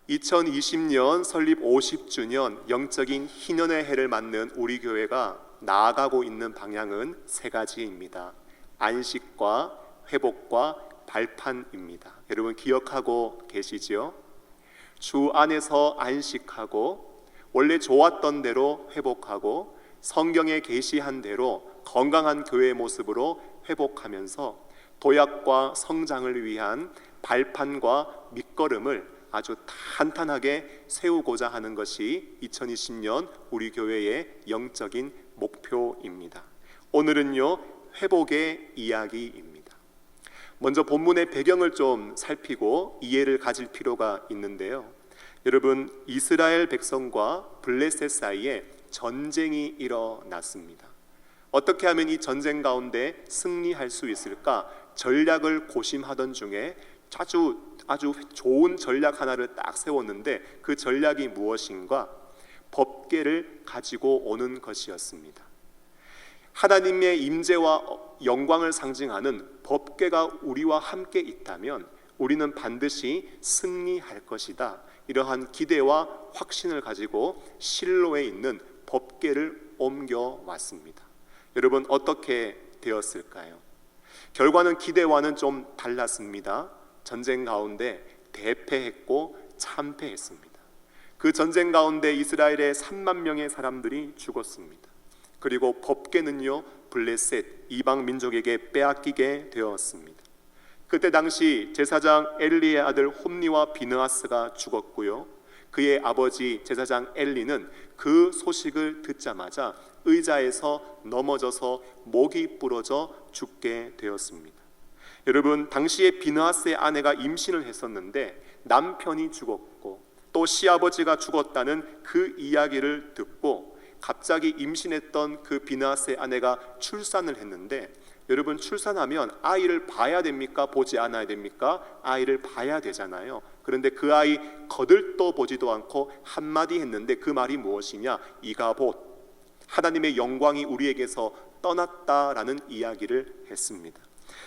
2020년 설립 50주년 영적인 희년의 해를 맞는 우리 교회가 나아가고 있는 방향은 세 가지입니다. 안식과 회복과 발판입니다. 여러분 기억하고 계시죠? 주 안에서 안식하고 원래 좋았던 대로 회복하고 성경에 계시한 대로 건강한 교회의 모습으로 회복하면서 도약과 성장을 위한 발판과 밑거름을 아주 탄탄하게 세우고자 하는 것이 2020년 우리 교회의 영적인 목표입니다. 오늘은요, 회복의 이야기입니다. 먼저 본문의 배경을 좀 살피고 이해를 가질 필요가 있는데요. 여러분, 이스라엘 백성과 블레셋 사이에 전쟁이 일어났습니다. 어떻게 하면 이 전쟁 가운데 승리할 수 있을까? 전략을 고심하던 중에 아주 좋은 전략 하나를 딱 세웠는데 그 전략이 무엇인가? 법궤를 가지고 오는 것이었습니다. 하나님의 임재와 영광을 상징하는 법궤가 우리와 함께 있다면 우리는 반드시 승리할 것이다. 이러한 기대와 확신을 가지고 실로에 있는 법궤를 옮겨왔습니다. 여러분 어떻게 되었을까요? 결과는 기대와는 좀 달랐습니다. 전쟁 가운데 대패했고 참패했습니다. 그 전쟁 가운데 이스라엘의 3만 명의 사람들이 죽었습니다. 그리고 법궤는요, 블레셋 이방 민족에게 빼앗기게 되었습니다. 그때 당시 제사장 엘리의 아들 홈니와 비느하스가 죽었고요, 그의 아버지 제사장 엘리는 그 소식을 듣자마자 의자에서 넘어져서 목이 부러져 죽게 되었습니다. 여러분, 당시에 비느하스의 아내가 임신을 했었는데 남편이 죽었고 또 시아버지가 죽었다는 그 이야기를 듣고 갑자기 임신했던 그 비느하스의 아내가 출산을 했는데, 여러분 출산하면 아이를 봐야 됩니까? 보지 않아야 됩니까? 아이를 봐야 되잖아요. 그런데 그 아이 거들떠 보지도 않고 한마디 했는데 그 말이 무엇이냐? 이가봇, 하나님의 영광이 우리에게서 떠났다라는 이야기를 했습니다.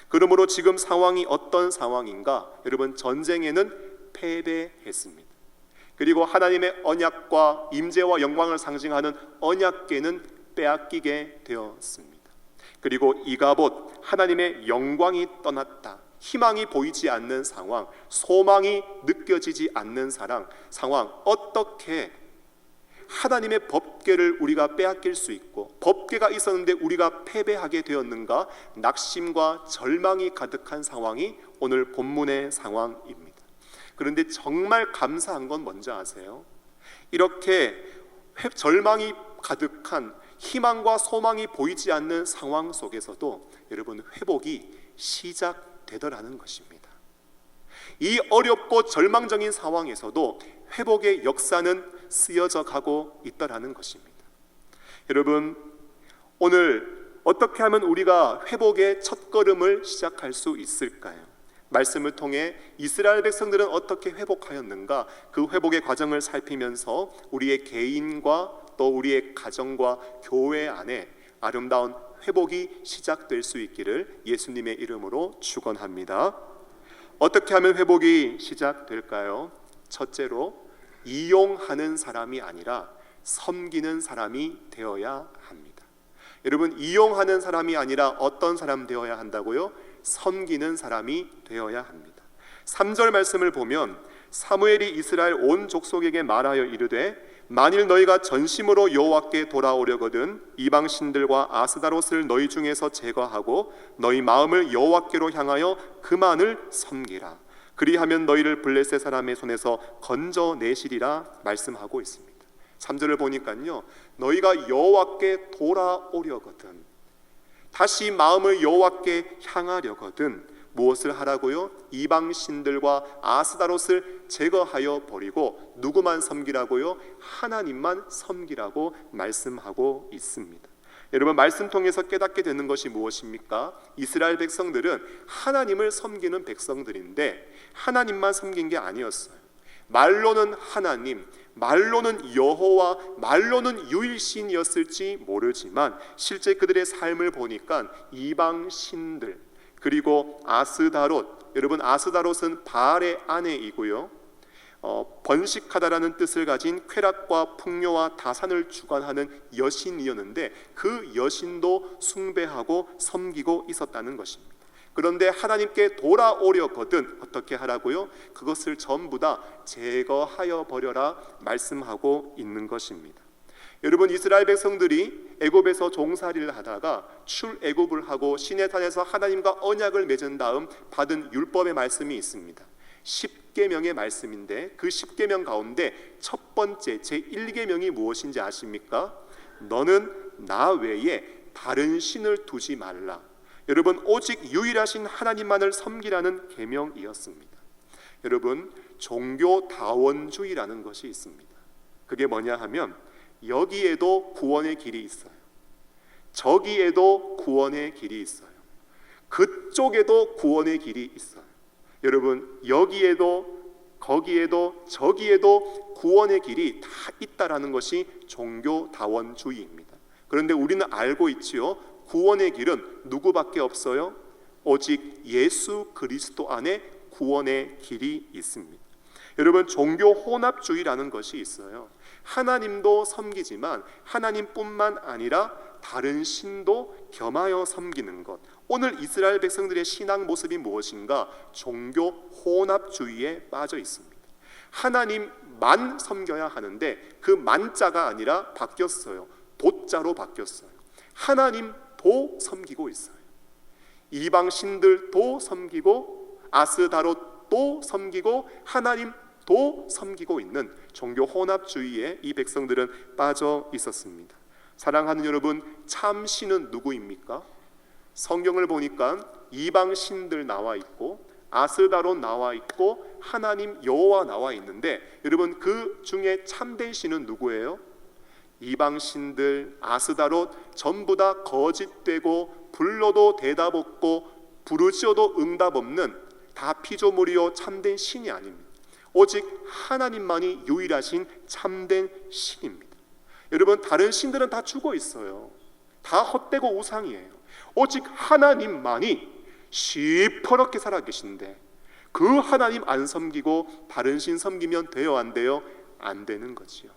그러므로 지금 상황이 어떤 상황인가? 여러분, 전쟁에는 패배했습니다. 그리고 하나님의 언약과 임재와 영광을 상징하는 언약궤는 빼앗기게 되었습니다. 그리고 이가봇, 하나님의 영광이 떠났다, 희망이 보이지 않는 상황, 소망이 느껴지지 않는 상황, 어떻게 하나님의 법궤를 우리가 빼앗길 수 있고 법궤가 있었는데 우리가 패배하게 되었는가? 낙심과 절망이 가득한 상황이 오늘 본문의 상황입니다. 그런데 정말 감사한 건 뭔지 아세요? 이렇게 절망이 가득한, 희망과 소망이 보이지 않는 상황 속에서도 여러분 회복이 시작되더라는 것입니다. 이 어렵고 절망적인 상황에서도 회복의 역사는 쓰여져 가고 있더라는 것입니다. 여러분, 오늘 어떻게 하면 우리가 회복의 첫걸음을 시작할 수 있을까요? 말씀을 통해 이스라엘 백성들은 어떻게 회복하였는가? 그 회복의 과정을 살피면서 우리의 개인과 또 우리의 가정과 교회 안에 아름다운 회복이 시작될 수 있기를 예수님의 이름으로 축원합니다. 어떻게 하면 회복이 시작될까요? 첫째로, 이용하는 사람이 아니라 섬기는 사람이 되어야 합니다. 여러분, 이용하는 사람이 아니라 어떤 사람 되어야 한다고요? 섬기는 사람이 되어야 합니다. 3절 말씀을 보면 사무엘이 이스라엘 온 족속에게 말하여 이르되 만일 너희가 전심으로 여호와께 돌아오려거든 이방 신들과 아스다롯을 너희 중에서 제거하고 너희 마음을 여호와께로 향하여 그만을 섬기라. 그리하면 너희를 블레셋 사람의 손에서 건져내시리라 말씀하고 있습니다. 3절을 보니까요, 너희가 여호와께 돌아오려거든, 다시 마음을 여호와께 향하려거든 무엇을 하라고요? 이방 신들과 아스다롯을 제거하여 버리고 누구만 섬기라고요? 하나님만 섬기라고 말씀하고 있습니다. 여러분, 말씀 통해서 깨닫게 되는 것이 무엇입니까? 이스라엘 백성들은 하나님을 섬기는 백성들인데 하나님만 섬긴 게 아니었어요. 말로는 하나님, 말로는 여호와, 말로는 유일신이었을지 모르지만 실제 그들의 삶을 보니까 이방 신들, 그리고 아스다롯, 여러분 아스다롯은 바알의 아내이고요, 번식하다라는 뜻을 가진 쾌락과 풍요와 다산을 주관하는 여신이었는데 그 여신도 숭배하고 섬기고 있었다는 것입니다. 그런데 하나님께 돌아오려거든 어떻게 하라고요? 그것을 전부 다 제거하여 버려라 말씀하고 있는 것입니다. 여러분, 이스라엘 백성들이 애굽에서 종살이를 하다가 출애굽을 하고 시내산에서 하나님과 언약을 맺은 다음 받은 율법의 말씀이 있습니다. 10계명의 말씀인데 그 10계명 가운데 첫 번째 제1계명이 무엇인지 아십니까? 너는 나 외에 다른 신을 두지 말라. 여러분, 오직 유일하신 하나님만을 섬기라는 계명이었습니다. 여러분, 종교다원주의라는 것이 있습니다. 그게 뭐냐 하면 여기에도 구원의 길이 있어요. 저기에도 구원의 길이 있어요. 그쪽에도 구원의 길이 있어요. 여러분, 여기에도 거기에도 저기에도 구원의 길이 다 있다라는 것이 종교다원주의입니다. 그런데 우리는 알고 있지요. 구원의 길은 누구밖에 없어요? 오직 예수 그리스도 안에 구원의 길이 있습니다. 여러분, 종교 혼합주의라는 것이 있어요. 하나님도 섬기지만 하나님뿐만 아니라 다른 신도 겸하여 섬기는 것. 오늘 이스라엘 백성들의 신앙 모습이 무엇인가? 종교 혼합주의에 빠져 있습니다. 하나님만 섬겨야 하는데 그 만자가 아니라 바뀌었어요. 도자로 바뀌었어요. 하나님도 섬기고 있어요. 이방 신들도 섬기고 아스다롯도 섬기고 하나님도 섬기고 있는 종교 혼합주의에 이 백성들은 빠져 있었습니다. 사랑하는 여러분, 참 신은 누구입니까? 성경을 보니까 이방 신들 나와 있고 아스다롯 나와 있고 하나님 여호와 나와 있는데 여러분, 그 중에 참된 신은 누구예요? 이방 신들, 아스다롯 전부 다 거짓되고 불러도 대답 없고 부르짖어도 응답 없는 다 피조물이요 참된 신이 아닙니다. 오직 하나님만이 유일하신 참된 신입니다. 여러분, 다른 신들은 다 죽어 있어요. 다 헛되고 우상이에요. 오직 하나님만이 시퍼렇게 살아계신데 그 하나님 안 섬기고 다른 신 섬기면 돼요, 안 돼요? 안 되는 거지요.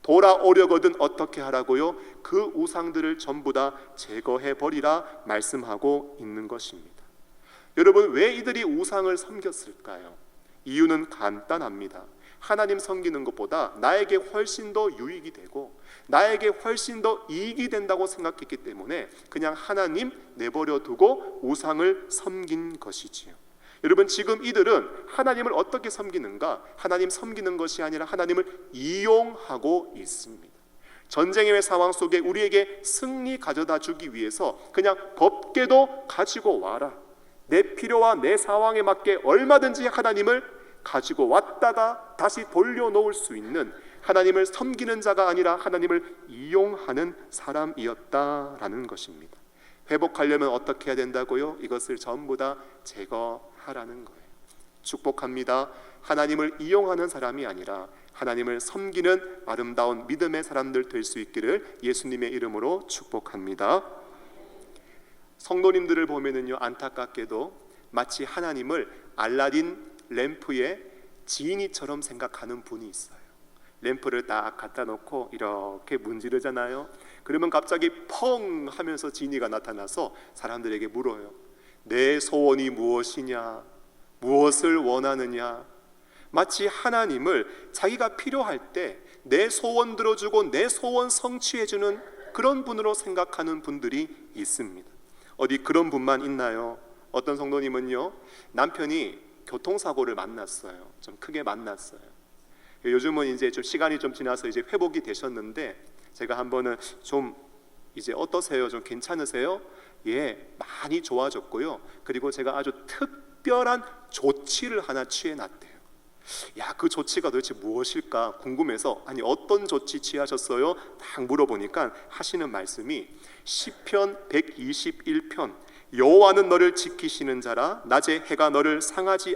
돌아오려거든 어떻게 하라고요? 그 우상들을 전부 다 제거해 버리라 말씀하고 있는 것입니다. 여러분, 왜 이들이 우상을 섬겼을까요? 이유는 간단합니다. 하나님 섬기는 것보다 나에게 훨씬 더 유익이 되고 나에게 훨씬 더 이익이 된다고 생각했기 때문에 그냥 하나님 내버려 두고 우상을 섬긴 것이지요. 여러분, 지금 이들은 하나님을 어떻게 섬기는가? 하나님 섬기는 것이 아니라 하나님을 이용하고 있습니다. 전쟁의 상황 속에 우리에게 승리 가져다 주기 위해서 그냥 법궤도 가지고 와라. 내 필요와 내 상황에 맞게 얼마든지 하나님을 가지고 왔다가 다시 돌려놓을 수 있는 하나님을 섬기는 자가 아니라 하나님을 이용하는 사람이었다라는 것입니다. 회복하려면 어떻게 해야 된다고요? 이것을 전부 다 제거하라는 거예요. 축복합니다. 하나님을 이용하는 사람이 아니라 하나님을 섬기는 아름다운 믿음의 사람들 될 수 있기를 예수님의 이름으로 축복합니다. 성도님들을 보면은요, 안타깝게도 마치 하나님을 알라딘 램프의 지니처럼 생각하는 분이 있어요. 램프를 딱 갖다 놓고 이렇게 문지르잖아요. 그러면 갑자기 펑 하면서 지니가 나타나서 사람들에게 물어요. 내 소원이 무엇이냐? 무엇을 원하느냐? 마치 하나님을 자기가 필요할 때 내 소원 들어주고 내 소원 성취해주는 그런 분으로 생각하는 분들이 있습니다. 어디 그런 분만 있나요? 어떤 성도님은요, 남편이 교통사고를 만났어요. 좀 크게 만났어요. 요즘은 이제 좀 시간이 좀 지나서 이제 회복이 되셨는데 제가 한번은 좀 이제 어떠세요? 좀 괜찮으세요? 예, 많이 좋아졌고요. 그리고 제가 아주 특별한 조치를 하나 취해놨대요. 야, 그 조치가 도대체 무엇일까 궁금해서 아니 어떤 조치 취하셨어요? 딱 물어보니까 하시는 말씀이 시편 121편 여호와는 너를 지키시는 자라. 낮에 해가 너를 상하게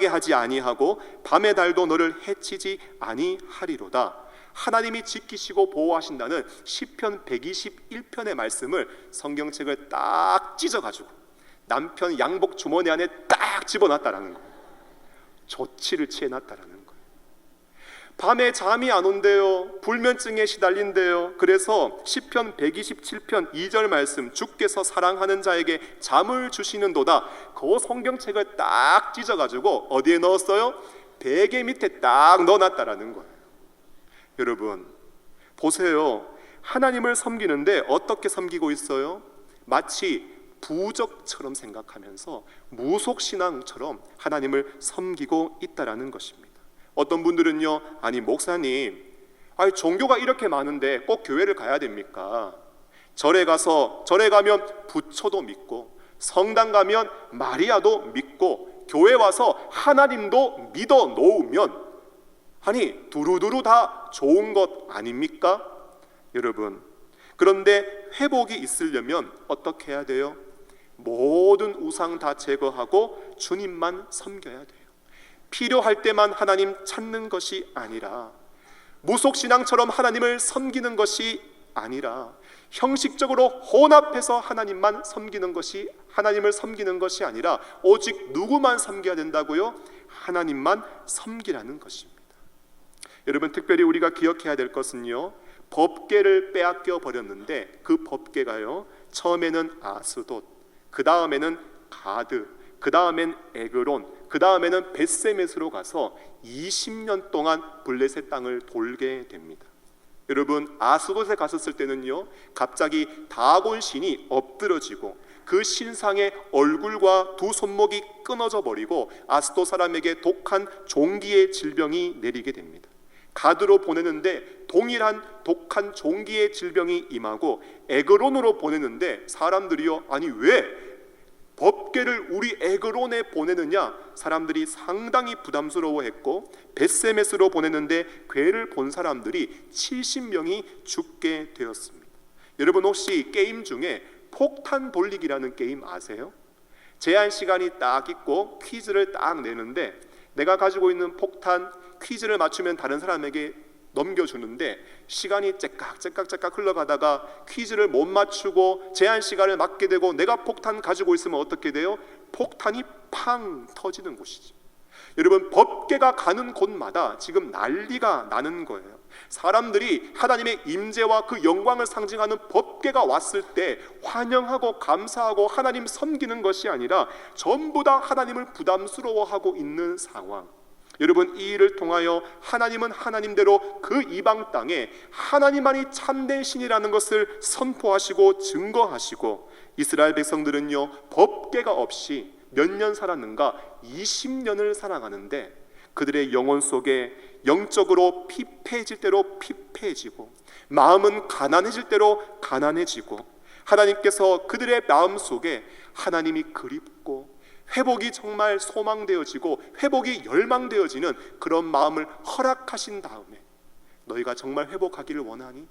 하지 아니하고 밤의 달도 너를 해치지 아니하리로다. 하나님이 지키시고 보호하신다는 시편 121편의 말씀을 성경책을 딱 찢어가지고 남편 양복 주머니 안에 딱 집어놨다라는 거예요. 조치를 취해놨다라는 밤에 잠이 안 온대요. 불면증에 시달린대요. 그래서 시편 127편 2절 말씀, 주께서 사랑하는 자에게 잠을 주시는도다, 그 성경책을 딱 찢어가지고 어디에 넣었어요? 베개 밑에 딱 넣어놨다라는 거예요. 여러분 보세요. 하나님을 섬기는데 어떻게 섬기고 있어요? 마치 부적처럼 생각하면서 무속신앙처럼 하나님을 섬기고 있다라는 것입니다. 어떤 분들은요, 아니 목사님, 종교가 이렇게 많은데 꼭 교회를 가야 됩니까? 절에 가면 부처도 믿고, 성당 가면 마리아도 믿고, 교회 와서 하나님도 믿어 놓으면 아니 두루두루 다 좋은 것 아닙니까? 여러분, 그런데 회복이 있으려면 어떻게 해야 돼요? 모든 우상 다 제거하고 주님만 섬겨야 돼요. 필요할 때만 하나님 찾는 것이 아니라, 무속신앙처럼 하나님을 섬기는 것이 아니라, 형식적으로 혼합해서 하나님만 섬기는 것이, 하나님을 섬기는 것이 아니라 오직 누구만 섬겨야 된다고요? 하나님만 섬기라는 것입니다. 여러분, 특별히 우리가 기억해야 될 것은요, 법궤를 빼앗겨 버렸는데 그 법궤가요, 처음에는 아스돗, 그 다음에는 가드, 그 다음엔 에그론, 그 다음에는 벳세메스로 가서 20년 동안 블레셋 땅을 돌게 됩니다. 여러분, 아스돗에 갔었을 때는요, 갑자기 다곤 신이 엎드러지고 그 신상의 얼굴과 두 손목이 끊어져 버리고 아스돗 사람에게 독한 종기의 질병이 내리게 됩니다. 가드로 보내는데 동일한 독한 종기의 질병이 임하고, 에그론으로 보내는데 사람들이요, 아니 왜 법궤를 우리 에그론에 보내느냐, 사람들이 상당히 부담스러워했고, 벳세메스로 보내는데 궤를 본 사람들이 70명이 죽게 되었습니다. 여러분, 혹시 게임 중에 폭탄 돌리기라는 게임 아세요? 제한 시간이 딱 있고 퀴즈를 딱 내는데, 내가 가지고 있는 폭탄 퀴즈를 맞추면 다른 사람에게 넘겨주는데, 시간이 째깍째깍 흘러가다가 퀴즈를 못 맞추고 제한 시간을 맞게 되고 내가 폭탄 가지고 있으면 어떻게 돼요? 폭탄이 팡 터지는 곳이죠. 여러분, 법궤가 가는 곳마다 지금 난리가 나는 거예요. 사람들이 하나님의 임재와 그 영광을 상징하는 법궤가 왔을 때 환영하고 감사하고 하나님 섬기는 것이 아니라 전부 다 하나님을 부담스러워하고 있는 상황. 여러분, 이 일을 통하여 하나님은 하나님대로 그 이방 땅에 하나님만이 참된 신이라는 것을 선포하시고 증거하시고, 이스라엘 백성들은요, 법궤가 없이 몇 년 살았는가? 20년을 살아가는데 그들의 영혼 속에 영적으로 피폐해질 대로 피폐해지고, 마음은 가난해질 대로 가난해지고, 하나님께서 그들의 마음 속에 하나님이 그립고 회복이 정말 소망되어지고 회복이 열망되어지는 그런 마음을 허락하신 다음에, 너희가 정말 회복하기를 원하니?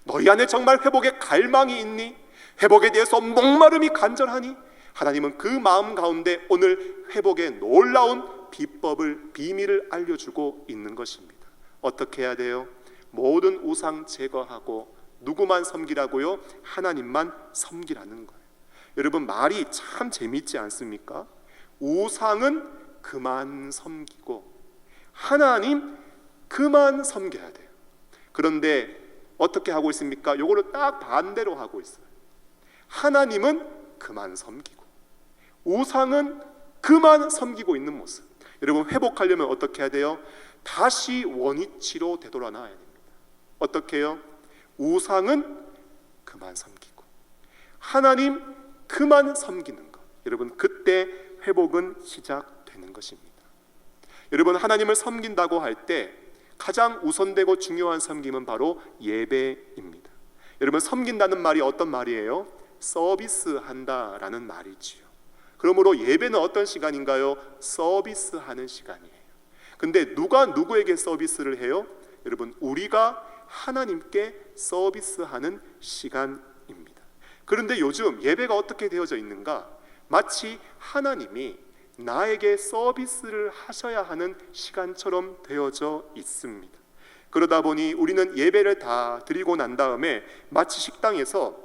너희 안에 정말 회복의 갈망이 있니? 회복에 대해서 목마름이 간절하니? 하나님은 그 마음 가운데 오늘 회복의 놀라운 비법을, 비밀을 알려주고 있는 것입니다. 어떻게 해야 돼요? 모든 우상 제거하고 누구만 섬기라고요? 하나님만 섬기라는 거예요. 여러분, 말이 참 재밌지 않습니까? 우상은 그만 섬기고 하나님 그만 섬겨야 돼요. 그런데 어떻게 하고 있습니까? 요거를 딱 반대로 하고 있어요. 하나님은 그만 섬기고 우상은 그만 섬기고 있는 모습. 여러분, 회복하려면 어떻게 해야 돼요? 다시 원위치로 되돌아나야 됩니다. 어떻게 해요? 우상은 그만 섬기고 하나님 그만 섬기는 것. 여러분, 그때 회복은 시작되는 것입니다. 여러분, 하나님을 섬긴다고 할 때 가장 우선되고 중요한 섬김은 바로 예배입니다. 여러분, 섬긴다는 말이 어떤 말이에요? 서비스한다라는 말이지요. 그러므로 예배는 어떤 시간인가요? 서비스하는 시간이에요. 근데 누가 누구에게 서비스를 해요? 여러분, 우리가 하나님께 서비스하는 시간입니다. 그런데 요즘 예배가 어떻게 되어져 있는가? 마치 하나님이 나에게 서비스를 하셔야 하는 시간처럼 되어져 있습니다. 그러다 보니 우리는 예배를 다 드리고 난 다음에 마치 식당에서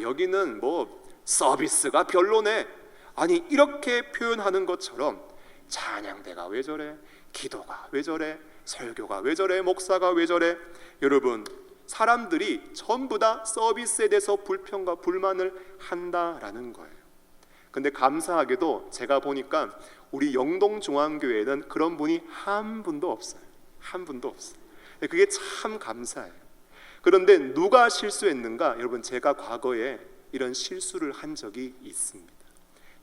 여기는 뭐 서비스가 별로네, 아니 이렇게 표현하는 것처럼, 찬양대가 왜 저래, 기도가 왜 저래? 설교가 왜 저래? 목사가 왜 저래? 여러분, 사람들이 전부 다 서비스에 대해서 불평과 불만을 한다라는 거예요. 근데 감사하게도 제가 보니까 우리 영동중앙교회는 그런 분이 한 분도 없어요. 한 분도 없어요. 그게 참 감사해요. 그런데 누가 실수했는가? 여러분, 제가 과거에 이런 실수를 한 적이 있습니다.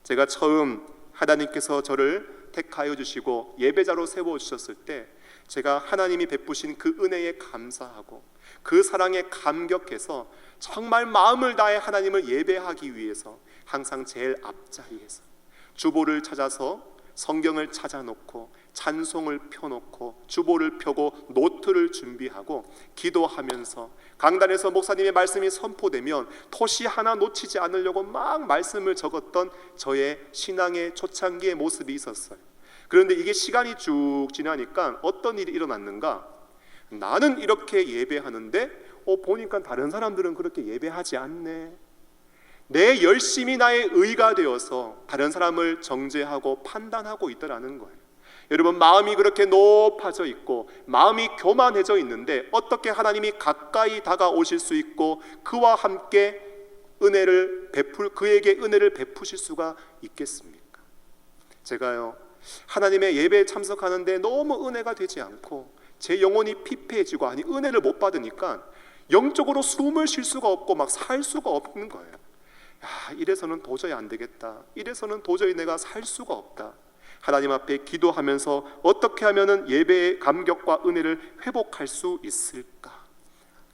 제가 처음 하나님께서 저를 택하여 주시고 예배자로 세워주셨을 때 제가 하나님이 베푸신 그 은혜에 감사하고 그 사랑에 감격해서 정말 마음을 다해 하나님을 예배하기 위해서 항상 제일 앞자리에서 주보를 찾아서 성경을 찾아놓고 찬송을 펴놓고 주보를 펴고 노트를 준비하고 기도하면서 강단에서 목사님의 말씀이 선포되면 토시 하나 놓치지 않으려고 막 말씀을 적었던 저의 신앙의 초창기의 모습이 있었어요. 그런데 이게 시간이 쭉 지나니까 어떤 일이 일어났는가? 나는 이렇게 예배하는데 보니까 다른 사람들은 그렇게 예배하지 않네. 내 열심이 나의 의가 되어서 다른 사람을 정죄하고 판단하고 있더라는 거예요. 여러분, 마음이 그렇게 높아져 있고 마음이 교만해져 있는데 어떻게 하나님이 가까이 다가오실 수 있고 그와 함께 그에게 은혜를 베푸실 수가 있겠습니까? 제가요, 하나님의 예배에 참석하는데 너무 은혜가 되지 않고 제 영혼이 피폐해지고 은혜를 못 받으니까 영적으로 숨을 쉴 수가 없고 막 살 수가 없는 거예요. 이래서는 도저히 안 되겠다. 이래서는 도저히 내가 살 수가 없다. 하나님 앞에 기도하면서 어떻게 하면 예배의 감격과 은혜를 회복할 수 있을까?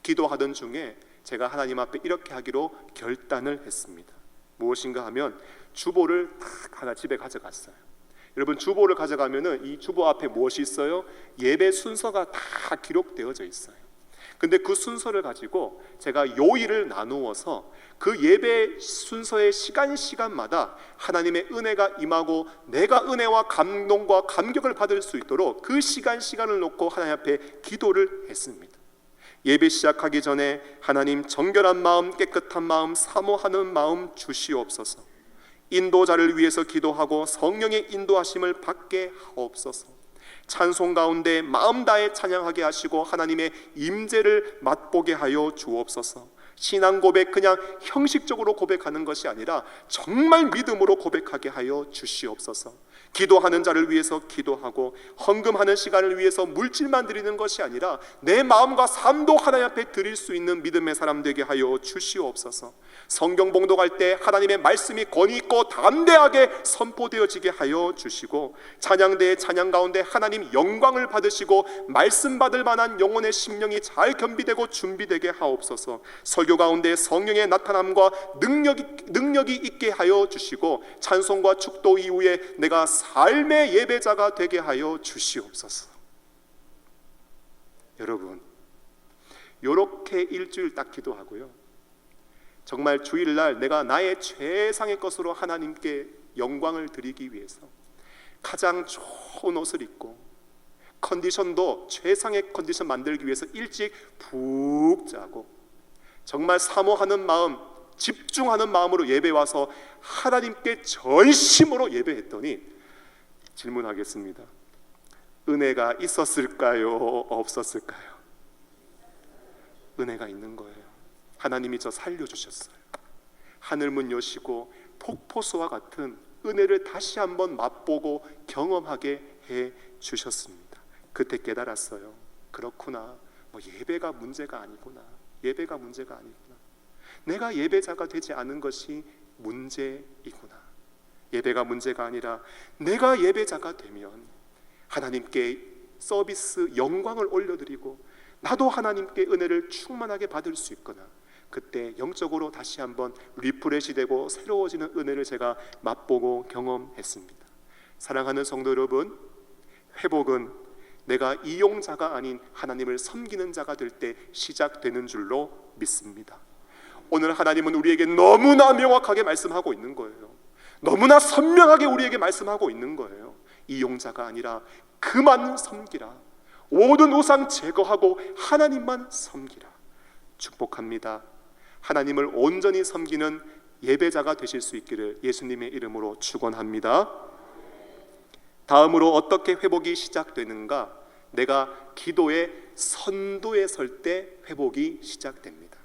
기도하던 중에 제가 하나님 앞에 이렇게 하기로 결단을 했습니다. 무엇인가 하면 주보를 딱 하나 집에 가져갔어요. 여러분, 주보를 가져가면은 이 주보 앞에 무엇이 있어요? 예배 순서가 다 기록되어져 있어요. 근데 그 순서를 가지고 제가 요일을 나누어서 그 예배 순서의 시간마다 하나님의 은혜가 임하고 내가 은혜와 감동과 감격을 받을 수 있도록 그 시간을 놓고 하나님 앞에 기도를 했습니다. 예배 시작하기 전에 하나님, 정결한 마음, 깨끗한 마음, 사모하는 마음 주시옵소서. 인도자를 위해서 기도하고 성령의 인도하심을 받게 하옵소서. 찬송 가운데 마음 다해 찬양하게 하시고 하나님의 임재를 맛보게 하여 주옵소서. 신앙 고백 그냥 형식적으로 고백하는 것이 아니라 정말 믿음으로 고백하게 하여 주시옵소서. 기도하는 자를 위해서 기도하고 헌금하는 시간을 위해서 물질만 드리는 것이 아니라 내 마음과 삶도 하나님 앞에 드릴 수 있는 믿음의 사람 되게 하여 주시옵소서. 성경 봉독할 때 하나님의 말씀이 권위 있고 담대하게 선포되어지게 하여 주시고 찬양대의 찬양 가운데 하나님 영광을 받으시고 말씀 받을 만한 영혼의 심령이 잘 겸비되고 준비되게 하옵소서. 설교 가운데 성령의 나타남과 능력이 있게 하여 주시고 찬송과 축도 이후에 내가 삶의 예배자가 되게 하여 주시옵소서. 여러분, 이렇게 일주일 딱 기도하고요, 정말 주일날 내가 나의 최상의 것으로 하나님께 영광을 드리기 위해서 가장 좋은 옷을 입고 컨디션도 최상의 컨디션 만들기 위해서 일찍 푹 자고 정말 사모하는 마음, 집중하는 마음으로 예배 와서 하나님께 전심으로 예배했더니 질문하겠습니다. 은혜가 있었을까요? 없었을까요? 은혜가 있는 거예요. 하나님이 저 살려주셨어요. 하늘문 여시고 폭포수와 같은 은혜를 다시 한번 맛보고 경험하게 해 주셨습니다. 그때 깨달았어요. 그렇구나. 예배가 문제가 아니구나. 예배가 문제가 아니구나. 내가 예배자가 되지 않은 것이 문제이구나. 예배가 문제가 아니라 내가 예배자가 되면 하나님께 서비스 영광을 올려드리고 나도 하나님께 은혜를 충만하게 받을 수 있거나 그때 영적으로 다시 한번 리프레시 되고 새로워지는 은혜를 제가 맛보고 경험했습니다. 사랑하는 성도 여러분, 회복은 내가 이용자가 아닌 하나님을 섬기는 자가 될 때 시작되는 줄로 믿습니다. 오늘 하나님은 우리에게 너무나 명확하게 말씀하고 있는 거예요. 너무나 선명하게 우리에게 말씀하고 있는 거예요. 이용자가 아니라 그만 섬기라. 모든 우상 제거하고 하나님만 섬기라. 축복합니다. 하나님을 온전히 섬기는 예배자가 되실 수 있기를 예수님의 이름으로 축원합니다. 다음으로 어떻게 회복이 시작되는가? 내가 기도의 선두에 설 때 회복이 시작됩니다.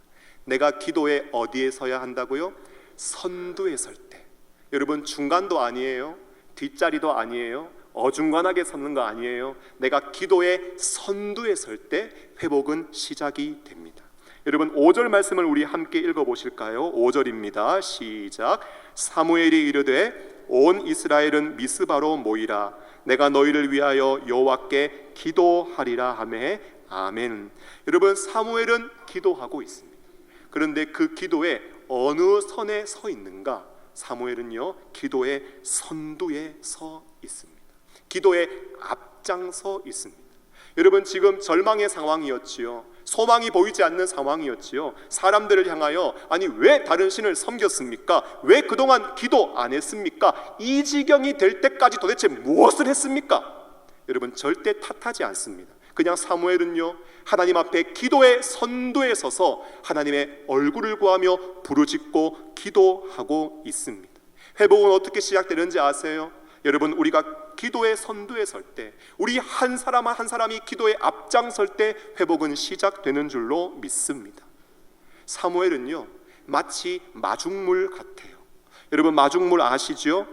내가 기도에 어디에 서야 한다고요? 선두에 설 때. 여러분, 중간도 아니에요, 뒷자리도 아니에요, 어중간하게 서는 거 아니에요. 내가 기도의 선두에 설 때 회복은 시작이 됩니다. 여러분, 5절 말씀을 우리 함께 읽어보실까요? 5절입니다. 시작. 사무엘이 이르되 온 이스라엘은 미스바로 모이라. 내가 너희를 위하여 여호와께 기도하리라 하매 아멘. 여러분, 사무엘은 기도하고 있습니다. 그런데 그 기도에 어느 선에 서 있는가? 사무엘은요, 기도의 선두에 서 있습니다. 기도의 앞장서 있습니다. 여러분, 지금 절망의 상황이었지요. 소망이 보이지 않는 상황이었지요. 사람들을 향하여 아니 왜 다른 신을 섬겼습니까? 왜 그동안 기도 안 했습니까? 이 지경이 될 때까지 도대체 무엇을 했습니까? 여러분, 절대 탓하지 않습니다. 그냥 사무엘은요, 하나님 앞에 기도의 선두에 서서 하나님의 얼굴을 구하며 부르짖고 기도하고 있습니다. 회복은 어떻게 시작되는지 아세요? 여러분, 우리가 기도의 선두에 설 때, 우리 한 사람 한 사람이 기도에 앞장설 때 회복은 시작되는 줄로 믿습니다. 사무엘은요, 마치 마중물 같아요. 여러분, 마중물 아시죠?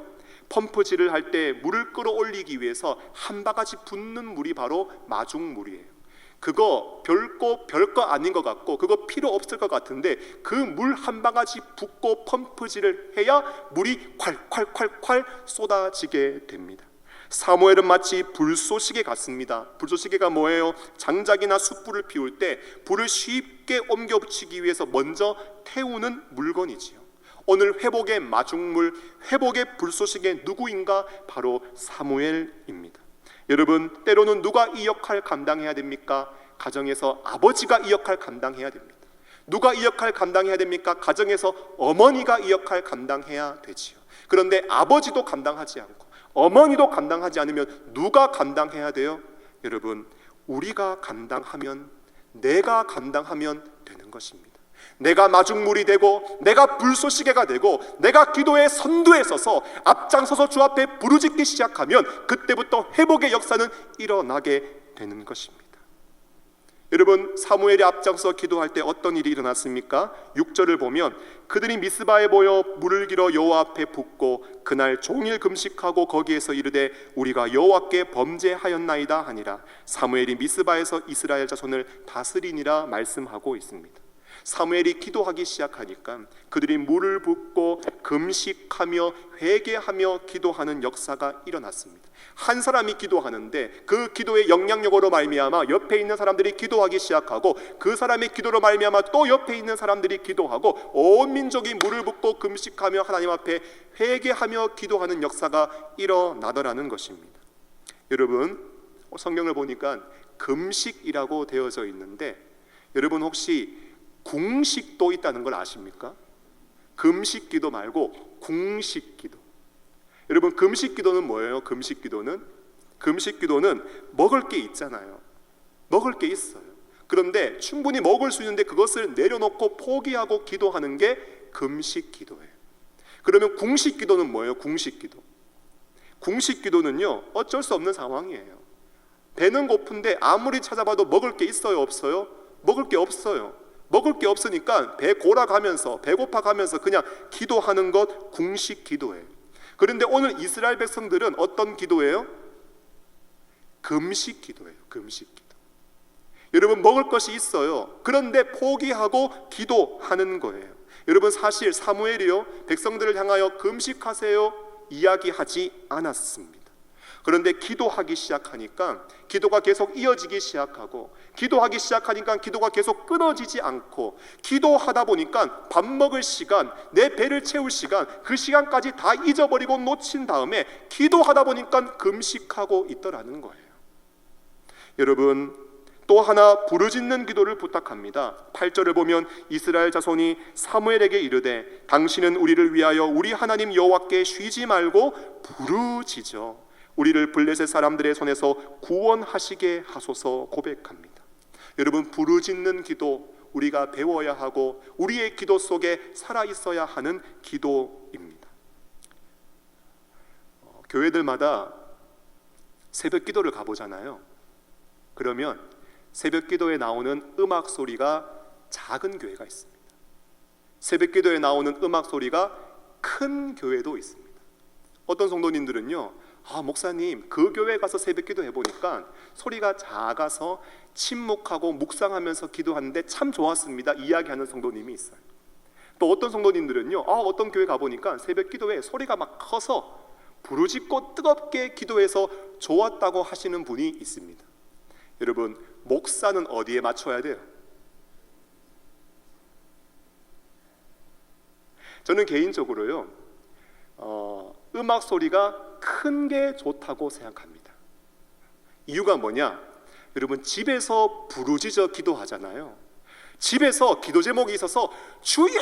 펌프질을 할 때 물을 끌어올리기 위해서 한 바가지 붓는 물이 바로 마중물이에요. 그거 별거 아닌 것 같고 그거 필요 없을 것 같은데 그 물 한 바가지 붓고 펌프질을 해야 물이 콸콸콸콸 쏟아지게 됩니다. 사무엘은 마치 불쏘시개 같습니다. 불쏘시개가 뭐예요? 장작이나 숯불을 피울 때 불을 쉽게 옮겨 붙이기 위해서 먼저 태우는 물건이지요. 오늘 회복의 마중물, 회복의 불쏘시개 누구인가? 바로 사무엘입니다. 여러분, 때로는 누가 이 역할 감당해야 됩니까? 가정에서 아버지가 이 역할 감당해야 됩니다. 누가 이 역할 감당해야 됩니까? 가정에서 어머니가 이 역할 감당해야 되지요. 그런데 아버지도 감당하지 않고 어머니도 감당하지 않으면 누가 감당해야 돼요? 여러분, 우리가 감당하면, 내가 감당하면 되는 것입니다. 내가 마중물이 되고 내가 불쏘시개가 되고 내가 기도의 선두에 서서 앞장서서 주 앞에 부르짖기 시작하면 그때부터 회복의 역사는 일어나게 되는 것입니다. 여러분, 사무엘이 앞장서 기도할 때 어떤 일이 일어났습니까? 6절을 보면 그들이 미스바에 모여 물을 길어 여호와 앞에 붓고 그날 종일 금식하고 거기에서 이르되 우리가 여호와께 범죄하였나이다 하니라. 사무엘이 미스바에서 이스라엘 자손을 다스리니라 말씀하고 있습니다. 사무엘이 기도하기 시작하니까 그들이 물을 붓고 금식하며 회개하며 기도하는 역사가 일어났습니다. 한 사람이 기도하는데 그 기도의 영향력으로 말미암아 옆에 있는 사람들이 기도하기 시작하고 그 사람의 기도로 말미암아 또 옆에 있는 사람들이 기도하고 온 민족이 물을 붓고 금식하며 하나님 앞에 회개하며 기도하는 역사가 일어나더라는 것입니다. 여러분, 성경을 보니까 금식이라고 되어져 있는데 여러분 혹시 궁식도 있다는 걸 아십니까? 금식기도 말고 궁식기도. 여러분, 금식기도는 뭐예요? 금식기도는 먹을 게 있잖아요. 먹을 게 있어요. 그런데 충분히 먹을 수 있는데 그것을 내려놓고 포기하고 기도하는 게 금식기도예요. 그러면 궁식기도는 뭐예요? 궁식기도는요, 어쩔 수 없는 상황이에요. 배는 고픈데 아무리 찾아봐도 먹을 게 있어요, 없어요? 먹을 게 없어요. 먹을 게 없으니까 배 골아가면서 배고파가면서 그냥 기도하는 것 궁식 기도예요. 그런데 오늘 이스라엘 백성들은 어떤 기도예요? 금식 기도예요. 금식 기도. 여러분, 먹을 것이 있어요. 그런데 포기하고 기도하는 거예요. 여러분, 사실 사무엘이요, 백성들을 향하여 금식하세요 이야기하지 않았습니다. 그런데 기도하기 시작하니까 기도가 계속 이어지기 시작하고 기도하기 시작하니까 기도가 계속 끊어지지 않고 기도하다 보니까 밥 먹을 시간, 내 배를 채울 시간, 그 시간까지 다 잊어버리고 놓친 다음에 기도하다 보니까 금식하고 있더라는 거예요. 여러분, 또 하나 부르짖는 기도를 부탁합니다. 8절을 보면 이스라엘 자손이 사무엘에게 이르되 당신은 우리를 위하여 우리 하나님 여호와께 쉬지 말고 부르짖어 우리를 블레셋 사람들의 손에서 구원하시게 하소서 고백합니다. 여러분, 부르짖는 기도, 우리가 배워야 하고 우리의 기도 속에 살아있어야 하는 기도입니다. 교회들마다 새벽 기도를 가보잖아요. 그러면 새벽 기도에 나오는 음악 소리가 작은 교회가 있습니다. 새벽 기도에 나오는 음악 소리가 큰 교회도 있습니다. 어떤 성도님들은요, 목사님 그 교회 가서 새벽 기도 해보니까 소리가 작아서 침묵하고 묵상하면서 기도하는데 참 좋았습니다 이야기하는 성도님이 있어요. 또 어떤 성도님들은요, 어떤 교회 가보니까 새벽 기도에 소리가 막 커서 부르짖고 뜨겁게 기도해서 좋았다고 하시는 분이 있습니다. 여러분, 목사는 어디에 맞춰야 돼요? 저는 개인적으로요, 음악 소리가 큰 게 좋다고 생각합니다. 이유가 뭐냐? 여러분, 집에서 부르짖어 기도하잖아요. 집에서 기도 제목이 있어서 주여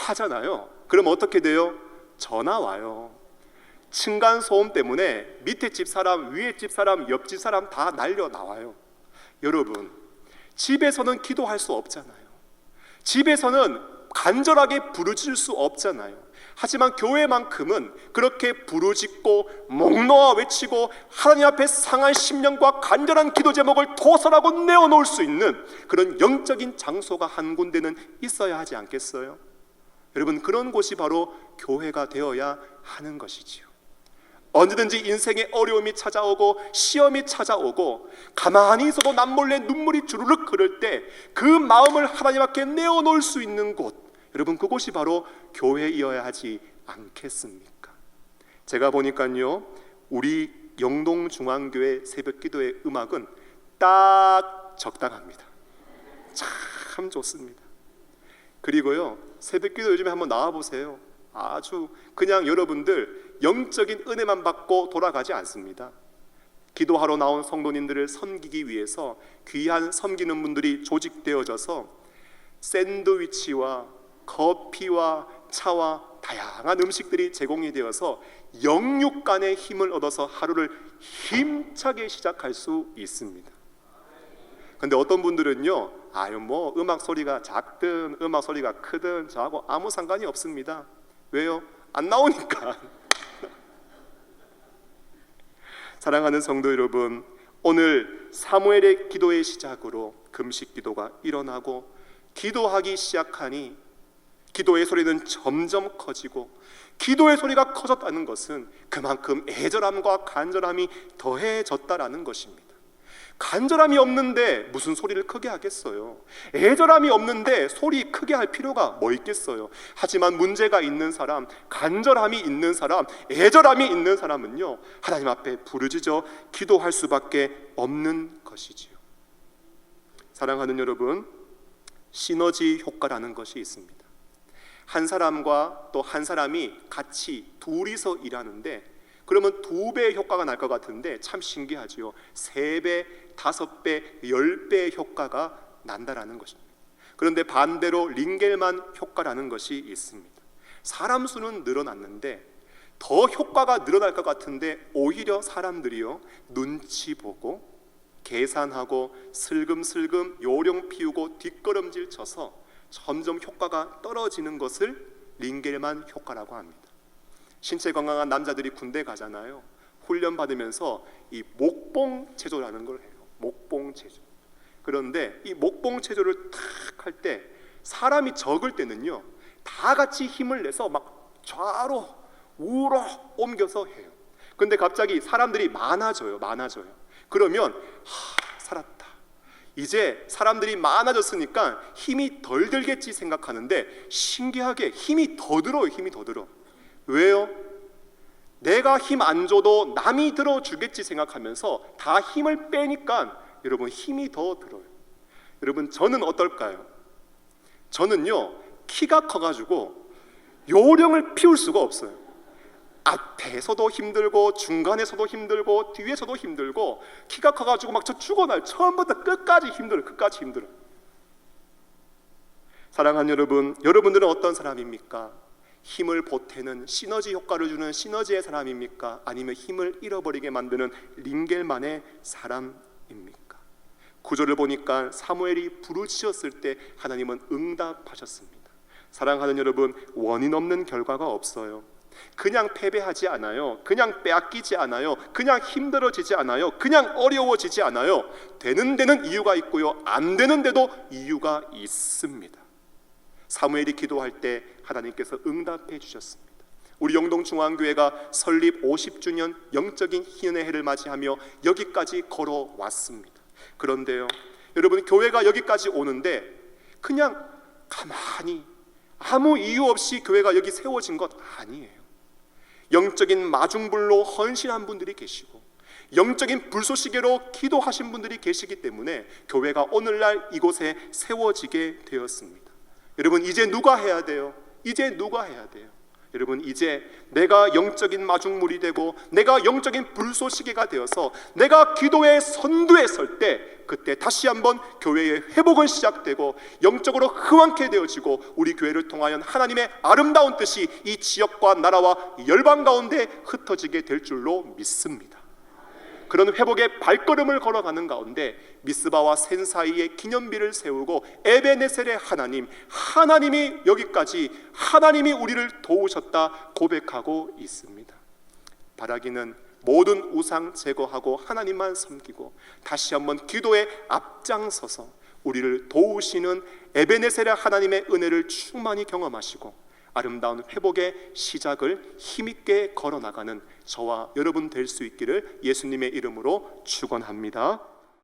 하잖아요. 그럼 어떻게 돼요? 전화 와요. 층간 소음 때문에 밑에 집 사람, 위에 집 사람, 옆집 사람 다 날려 나와요. 여러분, 집에서는 기도할 수 없잖아요. 집에서는 간절하게 부르짖을 수 없잖아요. 하지만 교회만큼은 그렇게 부르짖고 목 놓아 외치고 하나님 앞에 상한 심령과 간절한 기도 제목을 토설하고 내어놓을 수 있는 그런 영적인 장소가 한 군데는 있어야 하지 않겠어요? 여러분, 그런 곳이 바로 교회가 되어야 하는 것이지요. 언제든지 인생의 어려움이 찾아오고 시험이 찾아오고 가만히 있어도 남몰래 눈물이 주르륵 흐를 때 그 마음을 하나님 앞에 내어놓을 수 있는 곳, 여러분, 그곳이 바로 교회이어야 하지 않겠습니까? 제가 보니까요, 우리 영동중앙교회 새벽기도의 음악은 딱 적당합니다. 참 좋습니다. 그리고요, 새벽기도 요즘에 한번 나와보세요. 아주 그냥 여러분들 영적인 은혜만 받고 돌아가지 않습니다. 기도하러 나온 성도님들을 섬기기 위해서 귀한 섬기는 분들이 조직되어져서 샌드위치와 커피와 차와 다양한 음식들이 제공이 되어서 영육간의 힘을 얻어서 하루를 힘차게 시작할 수 있습니다. 근데 어떤 분들은요, 뭐 음악 소리가 작든 음악 소리가 크든 저하고 아무 상관이 없습니다. 왜요? 안 나오니까. 사랑하는 성도 여러분, 오늘 사무엘의 기도의 시작으로 금식 기도가 일어나고 기도하기 시작하니 기도의 소리는 점점 커지고, 기도의 소리가 커졌다는 것은 그만큼 애절함과 간절함이 더해졌다라는 것입니다. 간절함이 없는데 무슨 소리를 크게 하겠어요? 애절함이 없는데 소리 크게 할 필요가 뭐 있겠어요? 하지만 문제가 있는 사람, 간절함이 있는 사람, 애절함이 있는 사람은요, 하나님 앞에 부르짖어 기도할 수밖에 없는 것이지요. 사랑하는 여러분, 시너지 효과라는 것이 있습니다. 한 사람과 또 한 사람이 같이 둘이서 일하는데 그러면 2배의 효과가 날 것 같은데 참 신기하지요. 3배, 5배, 10배의 효과가 난다라는 것입니다. 그런데 반대로 링겔만 효과라는 것이 있습니다. 사람 수는 늘어났는데 더 효과가 늘어날 것 같은데 오히려 사람들이요, 눈치 보고 계산하고 슬금슬금 요령 피우고 뒷걸음질 쳐서 점점 효과가 떨어지는 것을 링겔만 효과라고 합니다. 신체 건강한 남자들이 군대 가잖아요. 훈련 받으면서 이 목봉 체조라는 걸 해요. 목봉 체조. 그런데 이 목봉 체조를 탁 할 때 사람이 적을 때는요, 다 같이 힘을 내서 막 좌로 우로 옮겨서 해요. 근데 갑자기 사람들이 많아져요. 그러면 살았다. 이제 사람들이 많아졌으니까 힘이 덜 들겠지 생각하는데 신기하게 힘이 더 들어요. 왜요? 내가 힘 안 줘도 남이 들어주겠지 생각하면서 다 힘을 빼니까 여러분 힘이 더 들어요. 여러분, 저는 어떨까요? 저는요, 키가 커가지고 요령을 피울 수가 없어요. 앞에서도 힘들고 중간에서도 힘들고 뒤에서도 힘들고, 키가 커가지고 막 저 죽어나요. 처음부터 끝까지 힘들어요. 사랑하는 여러분, 여러분들은 어떤 사람입니까? 힘을 보태는 시너지 효과를 주는 시너지의 사람입니까? 아니면 힘을 잃어버리게 만드는 링겔만의 사람입니까? 구절을 보니까 사무엘이 부르짖었을 때 하나님은 응답하셨습니다. 사랑하는 여러분, 원인 없는 결과가 없어요. 그냥 패배하지 않아요. 그냥 빼앗기지 않아요. 그냥 힘들어지지 않아요. 그냥 어려워지지 않아요. 되는 데는 이유가 있고요, 안 되는 데도 이유가 있습니다. 사무엘이 기도할 때 하나님께서 응답해 주셨습니다. 우리 영동중앙교회가 설립 50주년 영적인 희년의 해를 맞이하며 여기까지 걸어왔습니다. 그런데요, 여러분, 교회가 여기까지 오는데 그냥 가만히 아무 이유 없이 교회가 여기 세워진 것 아니에요. 영적인 마중불로 헌신한 분들이 계시고 영적인 불쏘시개로 기도하신 분들이 계시기 때문에 교회가 오늘날 이곳에 세워지게 되었습니다. 여러분, 이제 누가 해야 돼요? 이제 누가 해야 돼요? 여러분, 이제 내가 영적인 마중물이 되고 내가 영적인 불쏘시개가 되어서 내가 기도의 선두에 설 때, 그때 다시 한번 교회의 회복은 시작되고 영적으로 흥왕케 되어지고 우리 교회를 통하여 하나님의 아름다운 뜻이 이 지역과 나라와 열방 가운데 흩어지게 될 줄로 믿습니다. 그런 회복의 발걸음을 걸어가는 가운데 미스바와 센 사이에 기념비를 세우고 에베네셀의 하나님이 여기까지, 하나님이 우리를 도우셨다 고백하고 있습니다. 바라기는 모든 우상 제거하고 하나님만 섬기고 다시 한번 기도에 앞장서서 우리를 도우시는 에베네셀의 하나님의 은혜를 충만히 경험하시고 아름다운 회복의 시작을 힘있게 걸어나가는 저와 여러분 될 수 있기를 예수님의 이름으로 축원합니다.